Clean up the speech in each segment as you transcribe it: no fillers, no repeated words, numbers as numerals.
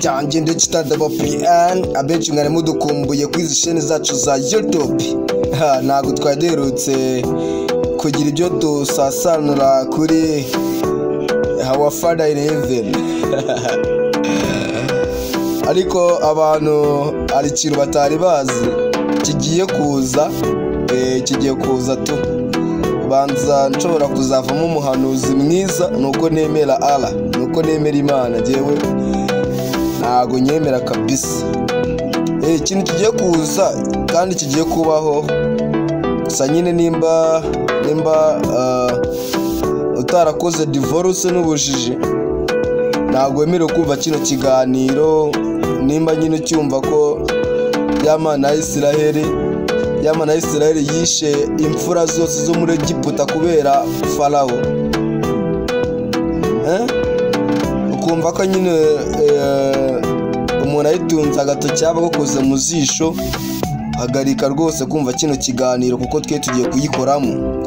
cyanjye ndetse tadaba PN abenshi mwari mudukumbuye kuri izi chaîne zacu za YouTube. Ntago twaderutse kugira ibyo dusasanura kuri Our Father in Heaven. Ariko abantu ari ikintu batari bazi kigiye kuza tu banza nshobora kuzavamo umuhanuzi mwiza nuko nemera Allah, nuko nemera Imana. Jewe ntago nyemera kabisa. Ikintu kigiye kuza kandi kigiye kubaho gusa nyine nimba utarakoze divorce n'ubujiji ntago wemerewe kumva kino kiganiro. Nimba nyine cyumva ko Yamana ya Israeli yishe imfura zose zo muri Egiputa kubera Farawo, ukumva ko nyine umuntu ayitunze agatoki yaba gakoze mu zisho, hagarika rwose kumva kino kiganiro kuko twe tugiye kuyikoramo.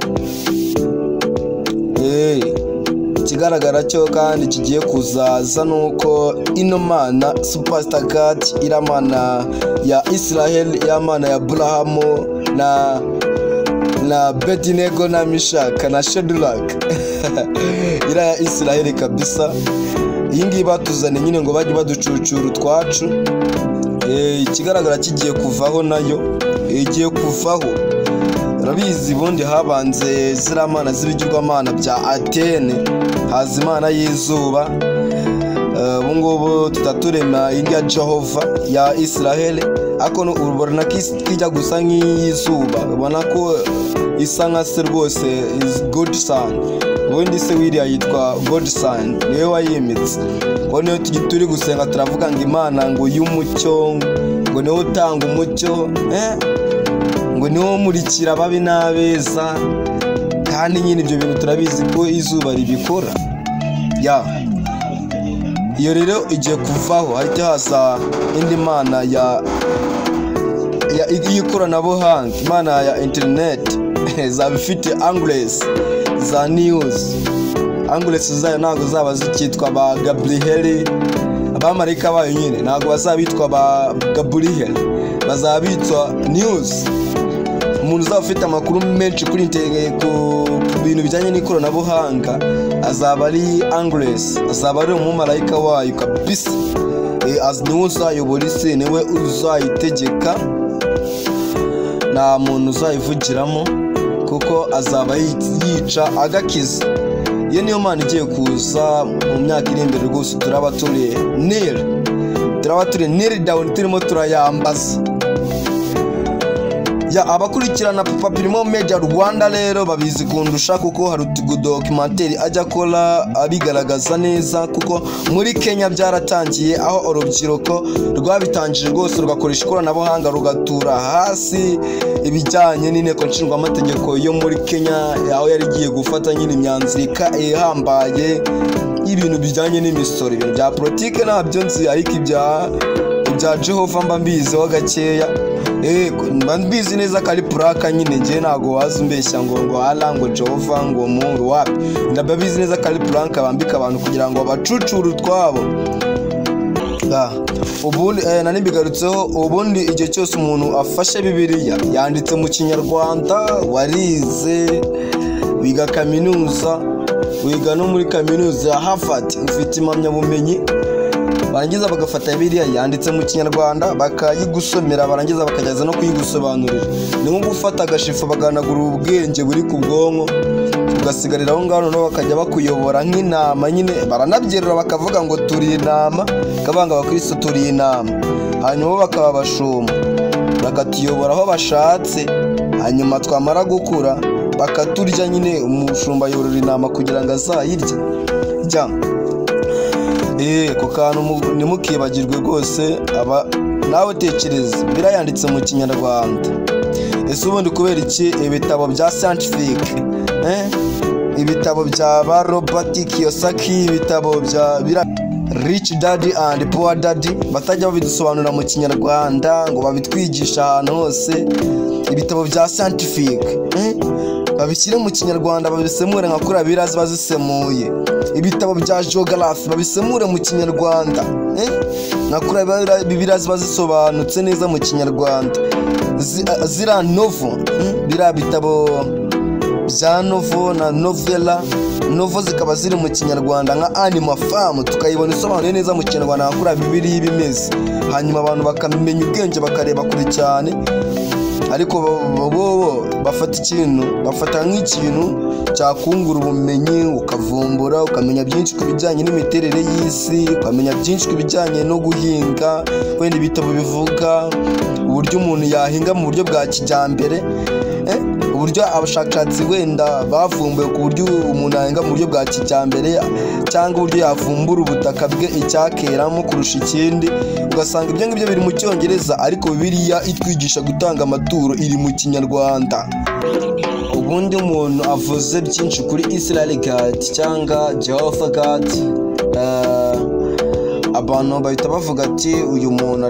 Kigaragara cyo kandi kigiye kuzaza nuko ino mana Superstar God iramana ya Israel, yamana ya Abraham na Abednego na Meshach na Shadrach ira ya Israel kabisa. Iyi ngiyi batuzane nyine ngo bajye baducucura twacu. Kigaragara kigiye kuvaho nayo igiye kuvaho. Rabizi bundi habanze ziramana zibigirwamana bya Atene, haza imana y'izuba. Ubungubu tutaturema india Jehova ya Israel, ako no urubona kijya gusa nk'iyizuba, ubona ko isa nka se rwose is God son. Ubundi se wiriya yitwa God son, niwe wayimitse. Ko niyo turi gusenga turavuga ngo Imana ngo y'umucyo, ngo niwe utanga umucyo, ngo niwo murikira ababi n'abeza. Kandi nyine ibyo bintu turabizi ko izuba ribikora. Iyo rero igiye kuvaho, hahita haza indi mana ya ikoranabuhanga, imana ya internet. Zabifite angles za news, angles zayo ntago zaba zikitwa ba Gabriel, abamarayika bayo nyine ntago bazabitwa ba Gabriel, bazabitwa news. Umuntu uzaba ufite amakuru menshi kuri internet ku bintu bijyanye n'ikoranabuhanga azaba ari angles, azaba ari umumarayika wayo kabisa. Niwe uzayobora isi, niwe uzayitegeka, nta muntu uzayivugiramo kuko azaba yica agakiza. Iyo niyo mana igiye kuza mu myaka iri imbere rwose. Turaba turi near down, turimo turayambaza. Abakurikirana Papa Primo Media Rwanda rero babizi kundusha kuko hari documentary ajya akora abigaragaza neza, kuko muri Kenya byaratangiye aho urubyiruko rwabitangije rwose rugakoresha ikoranabuhanga rugatura hasi ibijyanye n'inteko nshingamategeko yo muri Kenya, aho yari igiye gufata nyine imyanzuro ihambaye y'ibintu bijyanye n'imisoro. Ibintu bya politike ntabyo nzi, ariko ibya Jehova mba mbiziho gakeya. Mbizi neza kari puraka nyine, ngiye ntago waza umbeshya ngo ala ngo Jehova ngo Mungu wapi. Ndababizi neza kari puraka bambika abantu kugira ngo bacucure utwabo. Ubundi nanimbigarutseho, ubundi igihe cyose umuntu afashe Bibiliya yanditse mu Kinyarwanda, warize wiga kaminuza, wiga no muri kaminuza ya Harvard, ufite impamyabumenyi, barangiza bagafata Bibiliya yanditse mu Kinyarwanda bakayigusomera, barangiza bakageza no kuyigusobanurira. Ni nko gufata agashifa baganagura ubwenge buri ku bwonko, ugasigarira aho ngaho no bakajya bakuyobora nk'inama. Nyine baranabyerura bakavuga ngo turi inama, kabanga abakristo turi inama, hanyuma bakaba bashumba bakatuyobora aho bashatse, hanyuma twamara gukura bakaturya. Nyine umushumba yorora inama kugira ngo azayirye. Ko kantu nimukibagirwe rwose. Nawe tekereza, birayanditse mu Kinyarwanda. Ese ubundi kubera iki ibitabo bya scientific, ibitabo bya ba Robert Kiyosaki, ibitabo bya Rich Daddy and Poor Daddy batajya babidusobanura mu Kinyarwanda ngo babitwigisha ahantu hose? Ibitabo bya scientific babishyire mu kinyarwanda babisemure nka kuri birazi bazisemuye. Ibitabo bya geography babisemure mu kinyarwanda nka kuri birazi bazisobanutse neza mu kinyarwanda. Zira novo bira bitabo bya novo na novela novo zikaba ziri mu kinyarwanda nka Animal Farm tukayibona isobanuye neza mu kinyarwanda nka kuri Bibiliya ibimeze, hanyuma abantu bakamenya ubwenge bakareba kuri cyane. Ariko bo bafata ikintu bafata nk'ikintu cyakungura ubumenyi, ukavumbura ukamenya byinshi ku bijyanye n'imiterere y'isi, ukamenya byinshi ku bijyanye no guhinga. Wenda ibitabo bivuga uburyo umuntu yahinga mu buryo bwa kijyambere, uburyo abashakashatsi wenda bavumbuye ku buryo umuntu yahinga mu buryo bwa kijyambere, cyangwa uburyo yavumbura ubutaka bwe icyakeramo kurusha ikindi. Ugasanga ibyo ngibyo biri mu Cyongereza, ariko Bibiliya itwigisha gutanga amaturo iri mu Kinyarwanda. Ubundi umuntu avuze byinshi kuri Israel God cyangwa Jehovah God, abantu bahita bavuga ati uyu muntu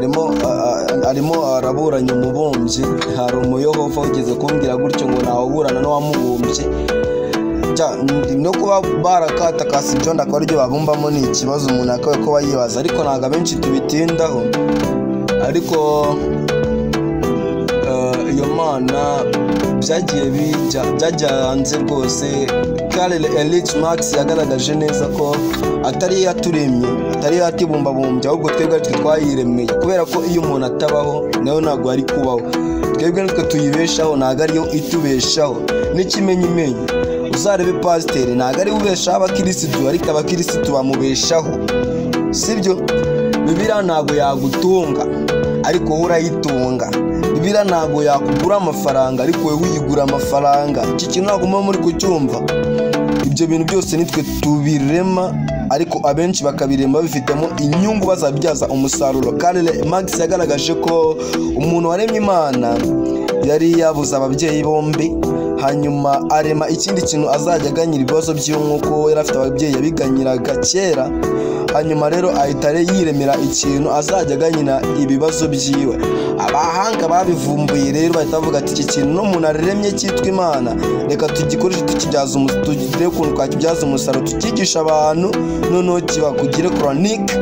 arimo araburanya umubumbyi. Hari umuyehova ugeze kumbwira gutyo ngo ntawuburana n'uwamubumbye. No kuba barakatakasa ibyo ndakora ibyo babumbamo ni ikibazo umuntu akawe ko bayibaza, ariko ntabwo abenshi tubitindaho. Ariko iyo mana byajya hanze rwose. Karl Heinrich Marx yagaragaje neza ko atari yaturemye, atari yatibumbabumbye, ahubwo twebwe twayiremeye. Kubera ko iyo umuntu atabaho nayo ntabwo ari kubaho, twebwe nitwe tuyibeshaho, ntabwo ariyo itubeshaho. N'ikimenyimenyi uzarebe pasiteri ntabwo ari ubeshaho abakirisitu, ariko abakirisitu bamubeshaho, sibyo? Bibiliya ntabwo yagutunga ariko wowe urayitunga. Bibiliya ntabwo yakugura amafaranga ariko wowe uyigura amafaranga. Iki kintu ntabwo muba muri kucyumva. Ibyo bintu byose nitwe tubirema, ariko abenshi bakabirema bifitemo inyungu bazabyaza umusaruro. Karl Marx yagaragaje ko umuntu waremye Imana yari yabuze ababyeyi bombi, hanyuma arema ikindi kintu azajya aganyira ibibazo by'iwe nk'uko yari afite ababyeyi yabiganyiraga kera. Hanyuma rero ahita yiremera ikintu azajya aganyira ibibazo by'iwe. Abahanga babivumbuye rero bahita bavuga ati iki kintu n'umuntu aremye cyitwa Imana, reka tugikoreshe tukibyaza tugire ukuntu twakibyaza umusaruro, tukigisha abantu, noneho kibakugire chronique,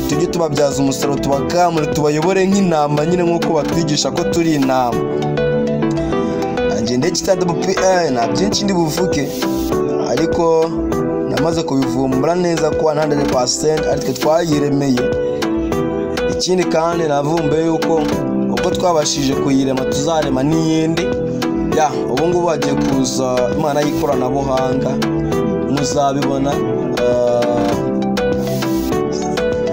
tujye tubabyaza umusaruro, tubakamure, tubayobore nk'intama nyine nk'uko batwigisha ko turi intama. Ngende kitade BPA na byinshi ndi buvuke, ariko namaze kubivumbura neza ko 100% aritwe twayiremeye. Ikindi kandi navumbuye yuko uko twabashije kuyirema tuzarema n'iyindi. Ubu ngubu bagiye kuza Imana y'ikoranabuhanga, muzabibona.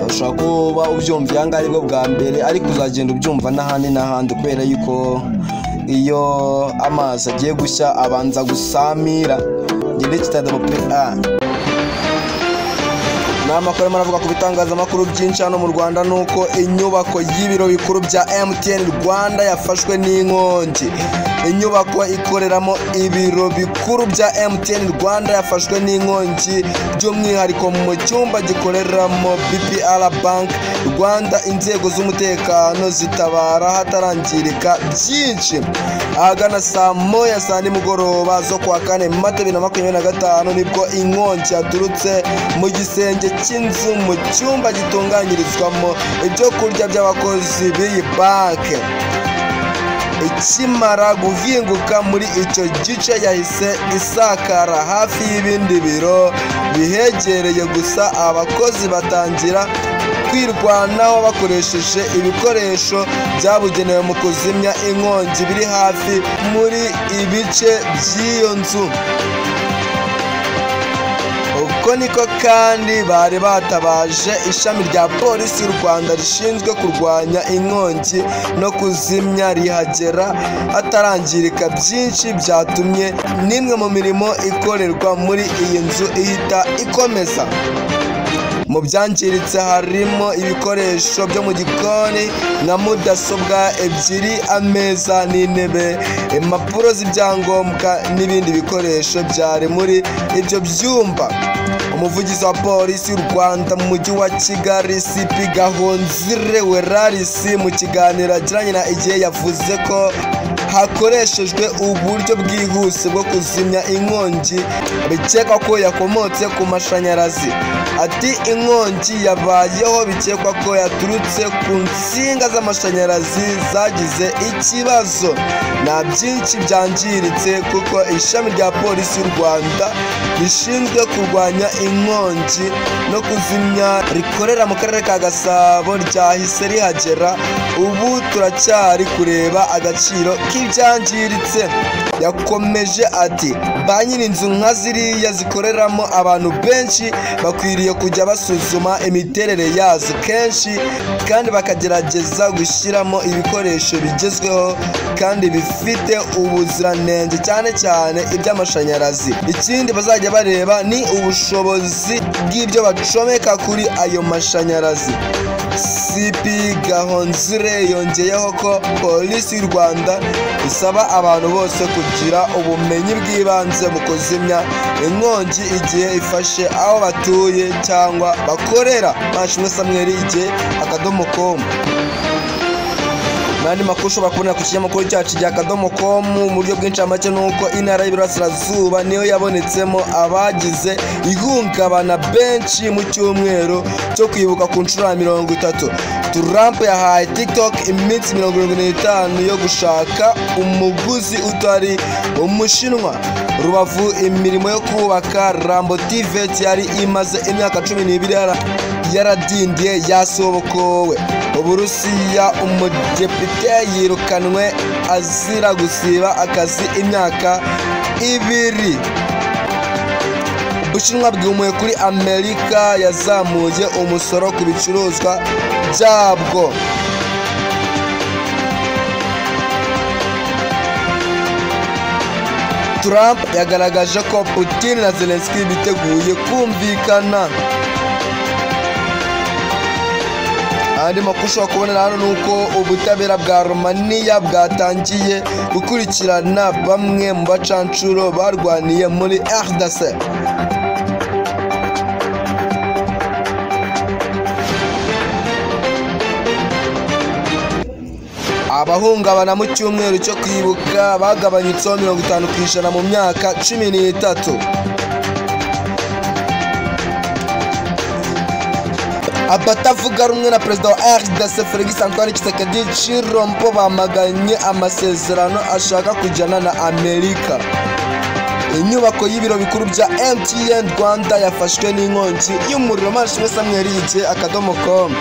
Ushobora kuba ubyumva aha ngaha aribwo bwa mbere, ariko uzagenda ubyumva n'ahandi, kubera yuko iyo amazi agiye gushya abanza gusamira. Ngende kitade BPA. Amakuru maravuga ku bitangazamakuru byinshi hano mu Rwanda nuko inyubako y'ibiro bikuru bya MTN Rwanda yafashwe n'inkongi. Inyubako ikoreramo ibiro bikuru bya MTN Rwanda yafashwe n'inkongi, by'umwihariko mu cyumba gikoreramo BPR Bank Rwanda. Inzego z'umutekano zitabara hatarangirika byinshi. Ahagana saa moya za nimugoroba zo kwa kane Mata 2025 nibwo inkongi yaturutse mu gisenge cy'inzu mu cyumba gitunganyirizwamo ibyo kurya by'abakozi b'iyi banki. Ikimara guvinguka muri icyo gice yahise isakara hafi y'ibindi biro bihegereye, gusa abakozi batangira kwirwanaho bakoresheje ibikoresho byabugenewe mu kuzimya inkongi biri hafi muri ibice by'iyo nzu. Uko niko kandi bari batabaje ishami rya polisi y'u Rwanda rishinzwe kurwanya inkongi no kuzimya rihagera hatarangirika byinshi, byatumye n'imwe mu mirimo ikorerwa muri iyi nzu ihita ikomeza. Mu byangiritse harimo ibikoresho byo mu gikoni nka mudasobwa ebyiri, ameza n'intebe, impapuro z'ibyangombwa n'ibindi bikoresho byari muri ibyo byumba. Umuvugizi wa polisi y'u Rwanda mu mujyi wa Kigali CP Gahonzire Werarisi mu kiganiro agiranye na igihe yavuze ko hakoreshejwe uburyo bwihuse bwo kuzimya inkongi bikekwa ko yakomotse ku mashanyarazi. Ati inkongi yabayeho bikekwa ko yaturutse ku nsinga z'amashanyarazi zagize ikibazo. Nta byinshi byangiritse kuko ishami rya polisi y'u Rwanda rishinzwe kurwanya inkongi no kuzimya rikorera mu karere ka Gasabo ryahise rihagera. Ubu turacyari kureba agaciro k'ibyangiritse. Yakomeje ati ba nyir'inzu nka ziriya zikoreramo abantu benshi bakwiriye kujya basuzuma imiterere yazo kenshi kandi bakagerageza gushyiramo ibikoresho bigezweho kandi bifite ubuziranenge, cyane cyane iby'amashanyarazi. Ikindi bazajya bareba ni ubushobozi bw'ibyo bacomeka kuri ayo mashanyarazi. CP Gahonzire yongeyeho ko polisi y'u Rwanda isaba abantu bose kugira ubumenyi bw'ibanze mu kuzimya inkongi igihe ifashe aho batuye cyangwa bakorera. Mashimwe Samuel @com. Nandi makuru ushobora kubona ku kinyamakuru cyacu cya @com mu buryo bw'incamake nuko intara y'Iburasirazuba niyo yabonetsemo abagize ihungabana benshi mu cyumweru cyo kwibuka ku nshuro ya 30. Trump yahaye TikTok iminsi 75 yo gushaka umuguzi utari umushinwa. Rubavu imirimo yo kubaka Rambo TVET yari imaze imyaka 12 yaradindiye yasobokowe. Uburusiya umudepite yirukanwe azira gusiba akazi imyaka 2. Ubushinwa bwumuye kuri Amerika yazamuye umusoro ku bicuruzwa byabwo. Trump yagaragaje ko Putin na Zelensky biteguye kumvikana. Andi makuru ushobora kubonera hano nuko ubutabera bwa Romania bwatangiye gukurikirana bamwe mu bacancuro barwaniye muri RDC. Abahungabana mu cyumweru cyo kwibuka bagabanyutseho 50% mu myaka 13. Abatavuga rumwe na perezida wa RDC Felix Antoine Tshisekedi Tshilombo bamaganye amasezerano ashaka kujyana na Amerika. Inyubako y'ibiro bikuru bya MTN Rwanda yafashwe n'inkongi y'umuriro. Mashimwe Samuel @com.